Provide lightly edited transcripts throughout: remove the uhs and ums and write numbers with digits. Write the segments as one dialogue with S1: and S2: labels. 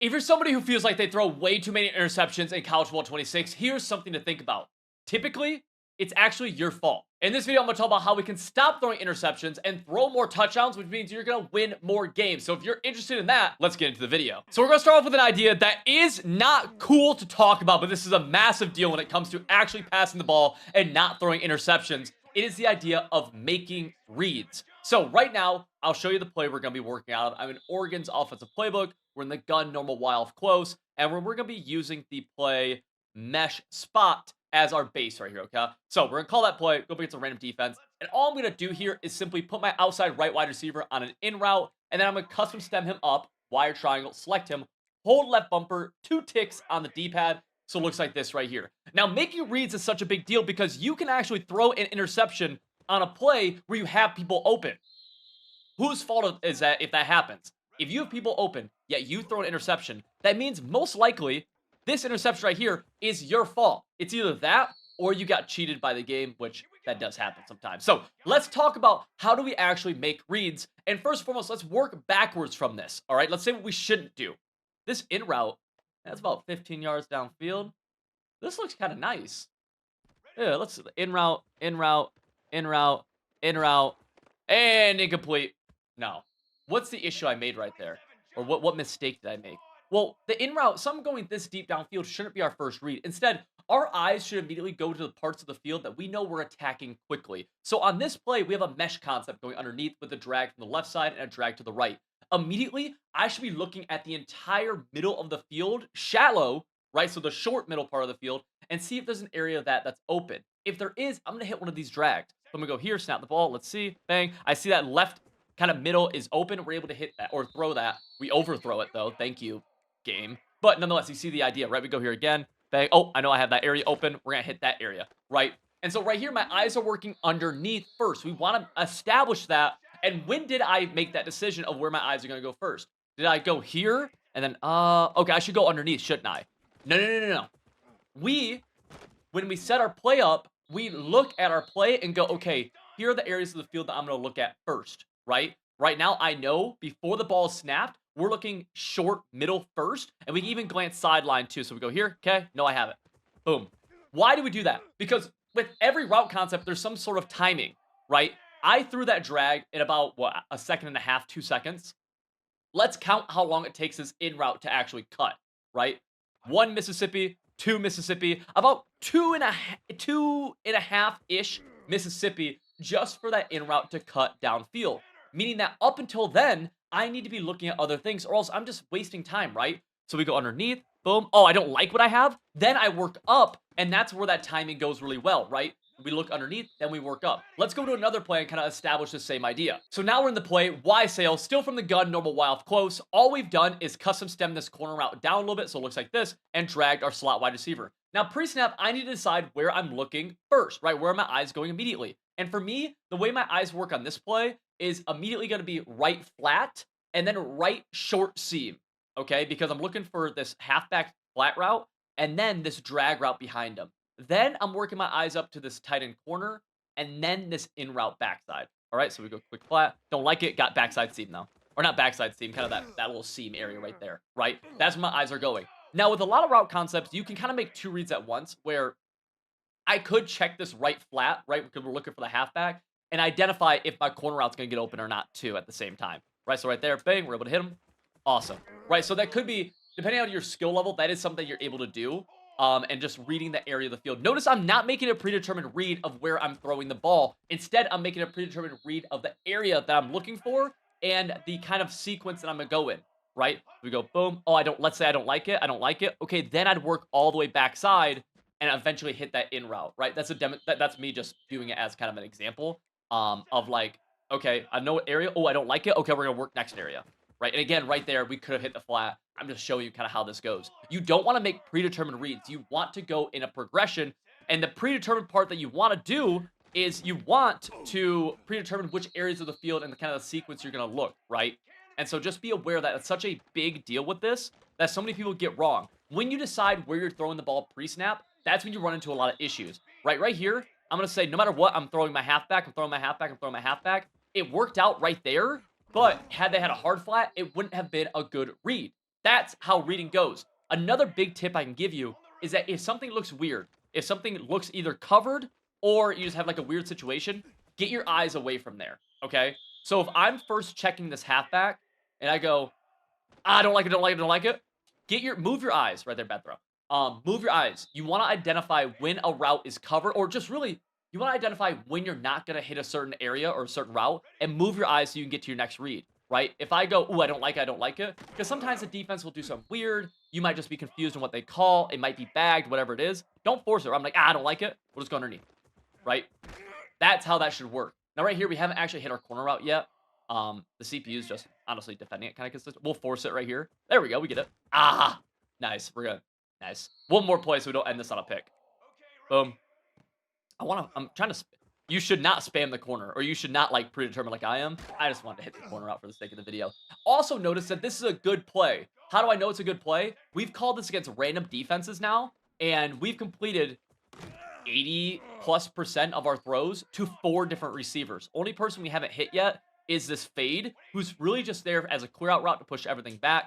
S1: If you're somebody who feels like they throw way too many interceptions in college football 26, here's something to think about. Typically, it's actually your fault. In this video, I'm going to talk about how we can stop throwing interceptions and throw more touchdowns, which means you're going to win more games. So if you're interested in that, let's get into the video. So we're going to start off with an idea that is not cool to talk about, but this is a massive deal when it comes to actually passing the ball and not throwing interceptions. It is the idea of making reads. So right now, I'll show you the play we're going to be working out of. I'm in Oregon's offensive playbook. We're in the gun, normal, wild, close, and we're going to be using the play mesh spot as our base right here, okay? So we're going to call that play, go against a random defense, and all I'm going to do here is simply put my outside right wide receiver on an in route, and then I'm going to custom stem him up, wire triangle, select him, hold left bumper, 2 ticks on the D-pad, so it looks like this right here. Now, making reads is such a big deal because you can actually throw an interception on a play where you have people open. Whose fault is that if that happens? If you have people open, yet you throw an interception, that means most likely this interception right here is your fault. It's either that or you got cheated by the game, which that does happen sometimes. So let's talk about how do we actually make reads. And first and foremost, let's work backwards from this. All right, let's say what we shouldn't do. This in route, that's about 15 yards downfield. This looks kind of nice. Yeah, let's in route, in route, in route, in route, and incomplete. No. What's the issue I made right there? Or what mistake did I make? Well, the in route, something going this deep downfield shouldn't be our first read. Instead, our eyes should immediately go to the parts of the field that we know we're attacking quickly. So on this play, we have a mesh concept going underneath with a drag from the left side and a drag to the right. Immediately, I should be looking at the entire middle of the field, shallow, right? So the short middle part of the field, and see if there's an area of that that's open. If there is, I'm going to hit one of these drags. So I'm going to go here, snap the ball. Let's see. Bang. I see that left kind of middle is open. We're able to hit that or throw that. We overthrow it, though. Thank you, game. But nonetheless, you see the idea, right? We go here again. Bang. Oh, I know I have that area open. We're going to hit that area, right? And so right here, my eyes are working underneath first. We want to establish that. And when did I make that decision of where my eyes are going to go first? Did I go here? And then, okay, I should go underneath, shouldn't I? No, no, no, no, no. When we set our play up, we look at our play and go, okay, here are the areas of the field that I'm going to look at first, right? Right now, I know before the ball is snapped, we're looking short, middle first, and we can even glance sideline too. So we go here, okay, no, I have it. Boom. Why do we do that? Because with every route concept, there's some sort of timing, right? I threw that drag in about, what, a second and a half, 2 seconds. Let's count how long it takes this in route to actually cut, right? 1 Mississippi, 2 Mississippi, about two and a half-ish Mississippi just for that in route to cut downfield. Meaning that up until then, I need to be looking at other things or else I'm just wasting time, right? So we go underneath, boom. Oh, I don't like what I have. Then I work up, and that's where that timing goes really well, right? We look underneath, then we work up. Let's go to another play and kind of establish the same idea. So now we're in the play, Y sail, still from the gun, normal, wild, close. All we've done is custom stem this corner route down a little bit, so it looks like this, and dragged our slot wide receiver. Now, pre-snap, I need to decide where I'm looking first, right? Where are my eyes going immediately? And for me, the way my eyes work on this play is immediately going to be right flat and then right short seam, okay? Because I'm looking for this halfback flat route and then this drag route behind him. Then I'm working my eyes up to this tight end corner and then this in route backside. All right, so we go quick flat. Don't like it. Got backside seam though. Or not backside seam, kind of that little seam area right there, right? That's where my eyes are going. Now, with a lot of route concepts, you can kind of make 2 reads at once where I could check this right flat, right? Because we're looking for the halfback and identify if my corner route's going to get open or not too at the same time, right? So right there, bang, we're able to hit him. Awesome, right? So that could be, depending on your skill level, that is something you're able to do. And just reading the area of the field. Notice I'm not making a predetermined read of where I'm throwing the ball. Instead, I'm making a predetermined read of the area that I'm looking for and the kind of sequence that I'm going to go in, right? We go, boom. Oh, let's say I don't like it. I don't like it. Okay, then I'd work all the way backside and eventually hit that in route, right? That's me just doing it as kind of an example of like, okay, I know what area. Oh, I don't like it. Okay, we're going to work next area. Right, and again, right there, we could have hit the flat. I'm just showing you kind of how this goes. You don't want to make predetermined reads. You want to go in a progression, and the predetermined part that you want to do is you want to predetermine which areas of the field and the kind of sequence you're going to look, right? And so just be aware that it's such a big deal with this that so many people get wrong. When you decide where you're throwing the ball pre-snap, that's when you run into a lot of issues. Right here, I'm going to say no matter what, I'm throwing my halfback, I'm throwing my halfback, I'm throwing my halfback. It worked out right there. But had they had a hard flat, it wouldn't have been a good read. That's how reading goes. Another big tip I can give you is that if something looks weird, if something looks either covered or you just have like a weird situation, get your eyes away from there. Okay. So if I'm first checking this halfback and I go, I don't like it, don't like it, don't like it. Move your eyes right there, bad throw. Move your eyes. You want to identify when a route is covered, or just really, you want to identify when you're not going to hit a certain area or a certain route, and move your eyes so you can get to your next read. Right? If I go, ooh, I don't like it, I don't like it, because sometimes the defense will do something weird. You might just be confused on what they call. It might be bagged, whatever it is. Don't force it. I'm like, I don't like it. We'll just go underneath. Right? That's how that should work. Now, right here, we haven't actually hit our corner route yet. The CPU is just honestly defending it kind of consistent. We'll force it right here. There we go. We get it. Ah, nice. We're good. Nice. One more play so we don't end this on a pick. Boom. I'm trying to, you should not spam the corner, or you should not like predetermine like I am. I just wanted to hit the corner out for the sake of the video. Also notice that this is a good play. How do I know it's a good play? We've called this against random defenses now, and we've completed 80+% of our throws to 4 different receivers. Only person we haven't hit yet is this fade, who's really just there as a clear out route to push everything I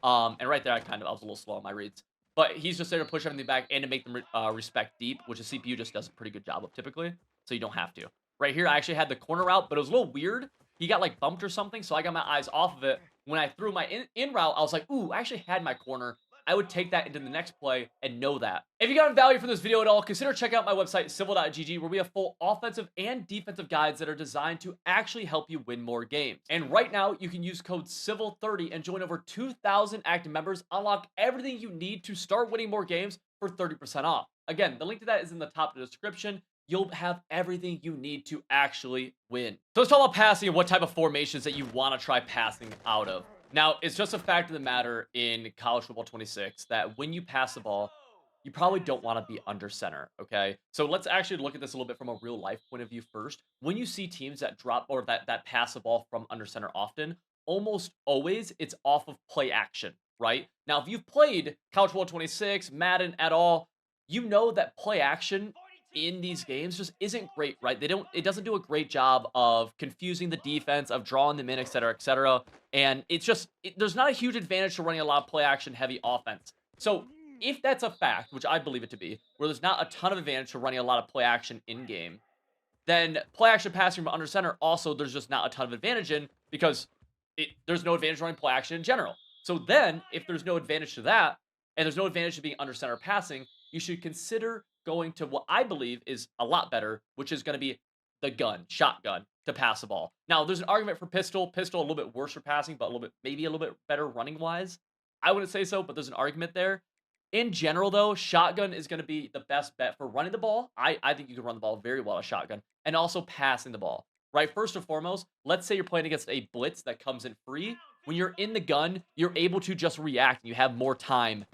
S1: was a little slow on my reads. But he's just there to push everything back and to make them respect deep, which the CPU just does a pretty good job of typically, so you don't have to. Right here, I actually had the corner route, but it was a little weird. He got like bumped or something, so I got my eyes off of it. When I threw my in route, I was like, ooh, I actually had my corner. I would take that into the next play and know that. If you got value from this video at all, consider checking out my website, civil.gg, where we have full offensive and defensive guides that are designed to actually help you win more games. And right now, you can use code CIVIL30 and join over 2,000 active members, unlock everything you need to start winning more games for 30% off. Again, the link to that is in the top of the description. You'll have everything you need to actually win. So let's talk about passing and what type of formations that you want to try passing out of. Now, it's just a fact of the matter in college football 26 that when you pass the ball, you probably don't want to be under center, okay? So let's actually look at this a little bit from a real life point of view first. When you see teams that drop or that pass the ball from under center often, almost always it's off of play action, right? Now, if you've played college football 26, Madden at all, you know that play action in these games just isn't great, right? It doesn't do a great job of confusing the defense, of drawing them in, et cetera, et cetera. And it's just, there's not a huge advantage to running a lot of play action heavy offense. So if that's a fact, which I believe it to be, where there's not a ton of advantage to running a lot of play action in game, then play action passing from under center also there's just not a ton of advantage in, because there's no advantage running play action in general. So then if there's no advantage to that, and there's no advantage to being under center passing, you should consider going to what I believe is a lot better, which is going to be the shotgun to pass the ball. Now, there's an argument for pistol a little bit worse for passing, but maybe a little bit better running wise. I wouldn't say so, but there's an argument there. In general, though, shotgun is going to be the best bet for running the ball. I think you can run the ball very well at shotgun, and also passing the ball, right? First and foremost, let's say you're playing against a blitz that comes in free. When you're in the gun, you're able to just react, and you have more time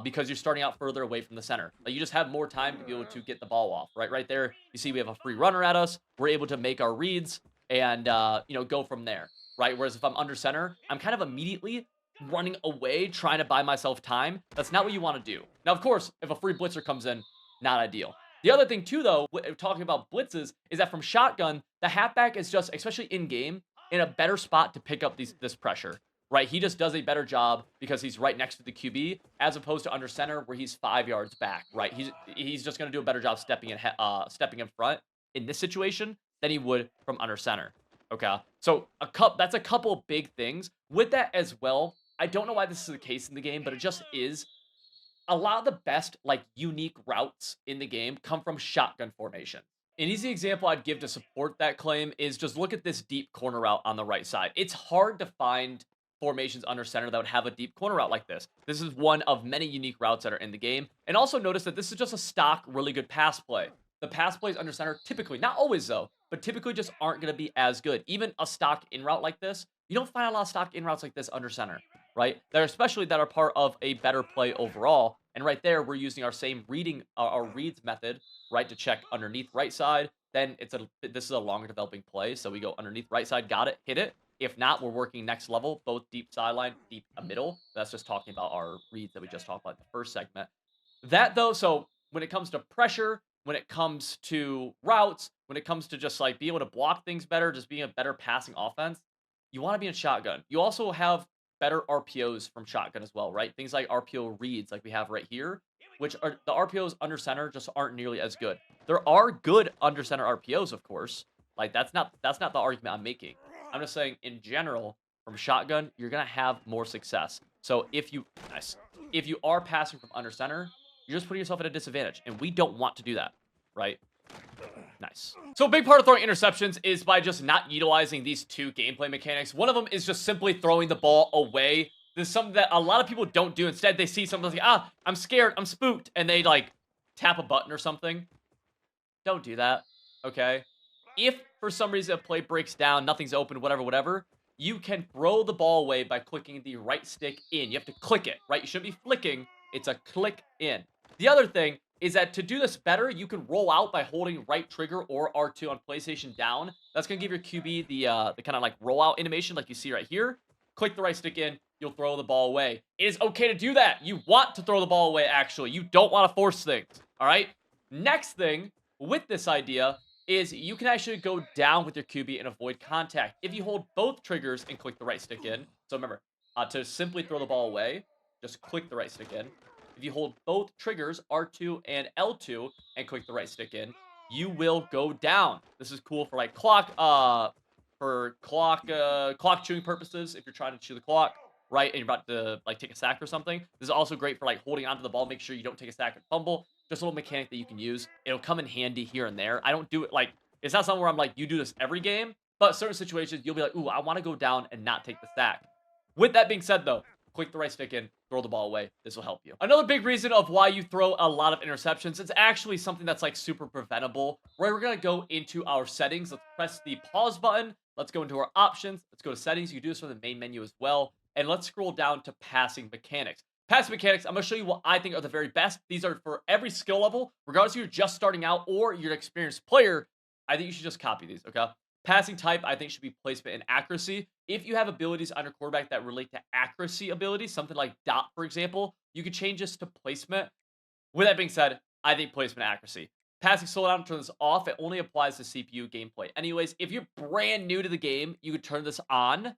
S1: because you're starting out further away from the center. Like, you just have more time to be able to get the ball off, right? Right there, you see we have a free runner at us. We're able to make our reads and, go from there, right? Whereas if I'm under center, I'm kind of immediately running away, trying to buy myself time. That's not what you want to do. Now, of course, if a free blitzer comes in, not ideal. The other thing, too, though, talking about blitzes, is that from shotgun, the halfback is just, especially in game, in a better spot to pick up this pressure, right? He just does a better job because he's right next to the QB, as opposed to under center where he's 5 yards back, right? He's just going to do a better job stepping in front in this situation than he would from under center. Okay, so that's a couple big things. With that as well, I don't know why this is the case in the game, but it just is. A lot of the best, like, unique routes in the game come from shotgun formation. An easy example I'd give to support that claim is just look at this deep corner route on the right side. It's hard to find formations under center that would have a deep corner route like this. This is one of many unique routes that are in the game. And also notice that this is just a stock, really good pass play. The pass plays under center typically, not always though, but typically just aren't going to be as good. Even a stock in route like this, you don't find a lot of stock in routes like this under center, right? That are part of a better play overall. And right there, we're using our same our reads method, right, to check underneath right side. Then this is a longer developing play, so we go underneath right side, got it, hit it. If not, we're working next level, both deep sideline, deep middle. That's just talking about our reads that we just talked about in the first segment. That though, so when it comes to pressure, when it comes to routes, when it comes to just like being able to block things better, just being a better passing offense, you want to be in shotgun. You also have better RPOs from shotgun as well, right? Things like RPO reads like we have right here, which are the RPOs under center just aren't nearly as good. There are good under center RPOs, of course. Like that's not the argument I'm making. I'm just saying in general, from shotgun, you're gonna have more success. So if you nice, if you are passing from under center, you're just putting yourself at a disadvantage, and we don't want to do that, right? Nice. So a big part of throwing interceptions is by just not utilizing these two gameplay mechanics. One of them is just simply throwing the ball away. This is something that a lot of people don't do. Instead, they see something like, I'm scared, I'm spooked, and they like tap a button or something. Don't do that, okay? If for some reason a play breaks down, nothing's open, whatever, you can throw the ball away by clicking the right stick in. You have to click it, right? You shouldn't be flicking. It's a click in. The other thing is that to do this better, you can roll out by holding right trigger or R2 on PlayStation down. That's going to give your QB the kind of like rollout animation like you see right here. Click the right stick in, you'll throw the ball away. It is okay to do that. You want to throw the ball away, actually. You don't want to force things, all right? Next thing with this idea is you can actually go down with your QB and avoid contact. If you hold both triggers and click the right stick in, so remember, to simply throw the ball away, just click the right stick in. If you hold both triggers, R2 and L2, and click the right stick in, you will go down. This is cool for like clock chewing purposes. If you're trying to chew the clock, right, and you're about to like take a sack or something. This is also great for like holding onto the ball. Make sure you don't take a sack and fumble. Just a little mechanic that you can use. It'll come in handy here and there. I don't do it like, it's not something where I'm like, you do this every game, but certain situations you'll be like, ooh, I want to go down and not take the sack. With that being said though, click the right stick in, throw the ball away. This will help you. Another big reason of why you throw a lot of interceptions, it's actually something that's like super preventable. Right, we're going to go into our settings. Let's press the pause button. Let's go into our options. Let's go to settings. You can do this from the main menu as well. And let's scroll down to passing mechanics. Passing mechanics, I'm going to show you what I think are the very best. These are for every skill level, regardless if you're just starting out or you're an experienced player. I think you should just copy these, okay? Passing type, I think, should be placement and accuracy. If you have abilities on your quarterback that relate to accuracy abilities, something like dot, for example, you could change this to placement. With that being said, I think placement accuracy. Passing slowdown, turn this off. It only applies to CPU gameplay. Anyways, if you're brand new to the game, you could turn this on.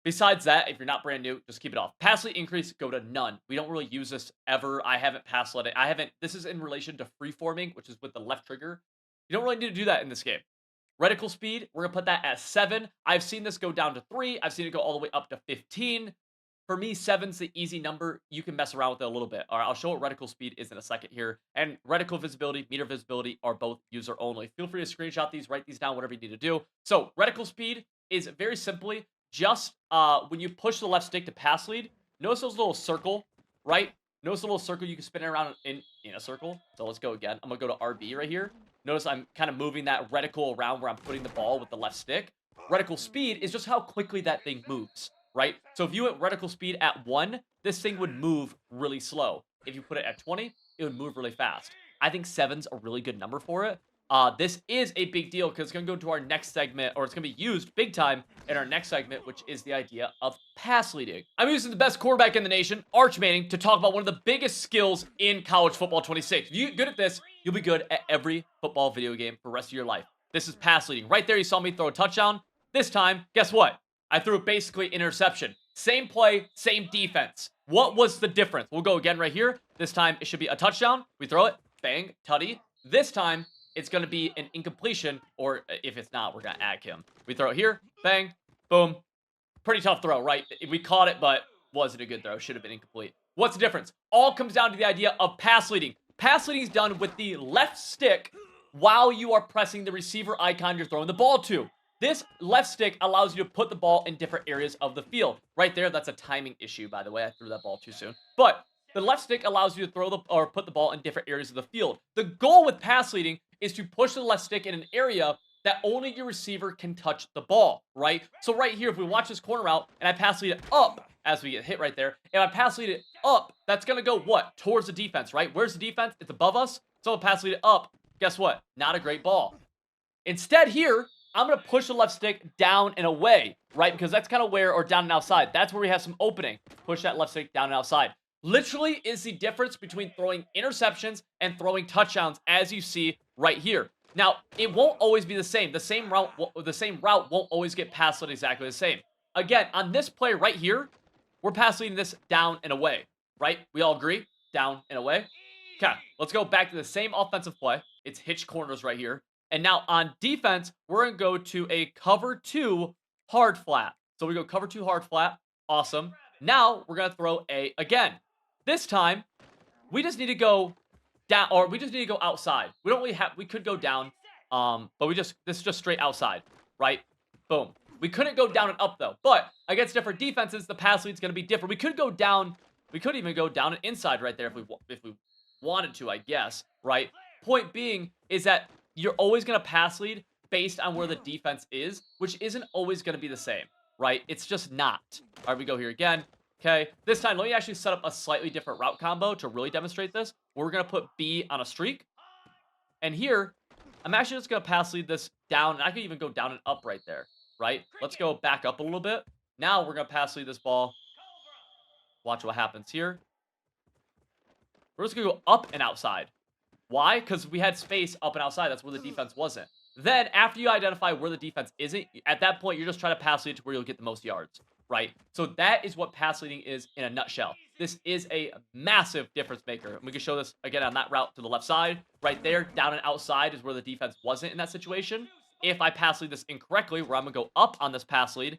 S1: Besides that, if you're not brand new, just keep it off. Pass lead increase, go to none. We don't really use this ever. I haven't pass led it. This is in relation to freeforming, which is with the left trigger. You don't really need to do that in this game. Reticle speed, we're going to put that at 7. I've seen this go down to 3. I've seen it go all the way up to 15. For me, 7's the easy number. You can mess around with it a little bit. All right, I'll show what reticle speed is in a second here. And reticle visibility, meter visibility are both user only. Feel free to screenshot these, write these down, whatever you need to do. So reticle speed is very simply just when you push the left stick to pass lead, notice those little circle, right? Notice the little circle you can spin it around in a circle. So let's go again. I'm going to go to RB right here. Notice I'm kind of moving that reticle around where I'm putting the ball with the left stick. Reticle speed is just how quickly that thing moves, right? So if you went reticle speed at 1, this thing would move really slow. If you put it at 20, it would move really fast. I think 7's a really good number for it. This is a big deal because it's going to go into our next segment, or it's going to be used big time in our next segment, which is the idea of pass leading. I'm using the best quarterback in the nation, Arch Manning, to talk about one of the biggest skills in college football 26. If you're good at this, you'll be good at every football video game for the rest of your life. This is pass leading. Right there, you saw me throw a touchdown. This time, guess what? I threw basically interception. Same play, same defense. What was the difference? We'll go again right here. This time, it should be a touchdown. We throw it. Bang. Tutty. This time, it's going to be an incompletion, or if it's not, we're going to ag him. We throw it here. Bang. Boom. Pretty tough throw, right? We caught it, but wasn't a good throw. Should have been incomplete. What's the difference? All comes down to the idea of pass leading. Pass leading is done with the left stick while you are pressing the receiver icon you're throwing the ball to. This left stick allows you to put the ball in different areas of the field. Right there, that's a timing issue, by the way. I threw that ball too soon. But the left stick allows you to put the ball in different areas of the field. The goal with pass leading is to push the left stick in an area that only your receiver can touch the ball, right? So right here, if we watch this corner route and I pass lead it up as we get hit right there, if I pass lead it up, that's going to go what? Towards the defense, right? Where's the defense? It's above us. So I'll pass lead it up. Guess what? Not a great ball. Instead here, I'm going to push the left stick down and away, right? Because that's kind of where, or down and outside. That's where we have some opening. Push that left stick down and outside. Literally is the difference between throwing interceptions and throwing touchdowns, as you see right here. Now, it won't always be the same. The same route won't always get pass lead exactly the same. Again, on this play right here, we're pass leading this down and away, right? We all agree? Down and away. Okay, let's go back to the same offensive play. It's hitch corners right here. And now on defense, we're going to go to a cover 2 hard flat. So we go cover 2 hard flat. Awesome. Now we're going to throw a, again, this time, we just need to go down, or we just need to go outside. We don't really have, we could go down, but this is just straight outside, right? Boom. We couldn't go down and up though, but against different defenses, the pass lead's going to be different. We could go down, we could even go down and inside right there if we wanted to, I guess, right? Point being is that you're always going to pass lead based on where the defense is, which isn't always going to be the same, right? It's just not. All right, we go here again. Okay, this time, let me actually set up a slightly different route combo to really demonstrate this. We're going to put B on a streak. And here, I'm actually just going to pass lead this down, and I could even go down and up right there, right? Let's go back up a little bit. Now we're going to pass lead this ball. Watch what happens here. We're just going to go up and outside. Why? Because we had space up and outside. That's where the defense wasn't. Then, after you identify where the defense isn't, at that point, you're just trying to pass lead to where you'll get the most yards, right? So that is what pass leading is in a nutshell. This is a massive difference maker. And we can show this again on that route to the left side. Right there, down and outside is where the defense wasn't in that situation. If I pass lead this incorrectly, where I'm going to go up on this pass lead,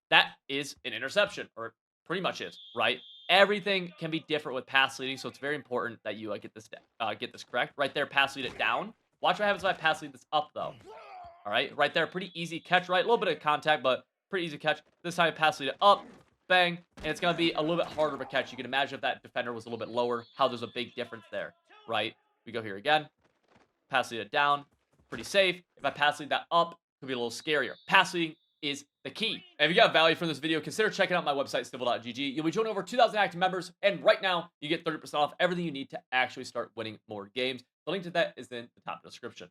S1: that is an interception, or pretty much is, right? Everything can be different with pass leading, so it's very important that you get this correct. Right there, pass lead it down. Watch what happens if I pass lead this up, though. All right, right there, pretty easy catch, right? A little bit of contact, but pretty easy catch. This time I pass lead it up, bang, and it's going to be a little bit harder of a catch. You can imagine if that defender was a little bit lower, how there's a big difference there, right? We go here again. Pass lead it down, pretty safe. If I pass lead that up, it could be a little scarier. Pass leading is the key. And if you got value from this video, consider checking out my website, civil.gg. You'll be joining over 2,000 active members, and right now, you get 30% off everything you need to actually start winning more games. The link to that is in the top description.